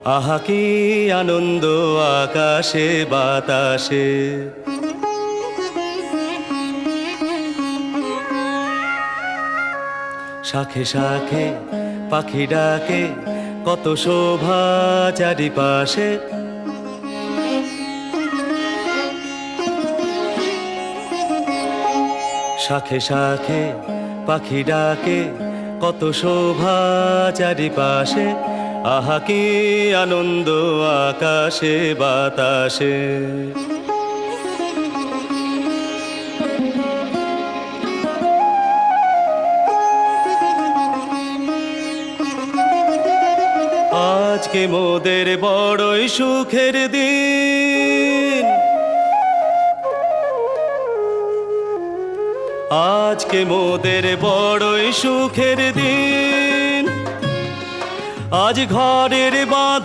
আহা কি আনন্দ আকাশে বাতাসে, শাখে শাখে পাখি ডাকে, কত শোভা চারিপাশে। শাখে শাখে পাখি ডাকে, কত শোভা চারিপাশে। আহা কি আনন্দ আকাশে বাতাসে। আজকে মোদের বড়ই সুখের দিন, আজকে মোদের বড়ই সুখের দিন। আজ ঘরের বাঁধন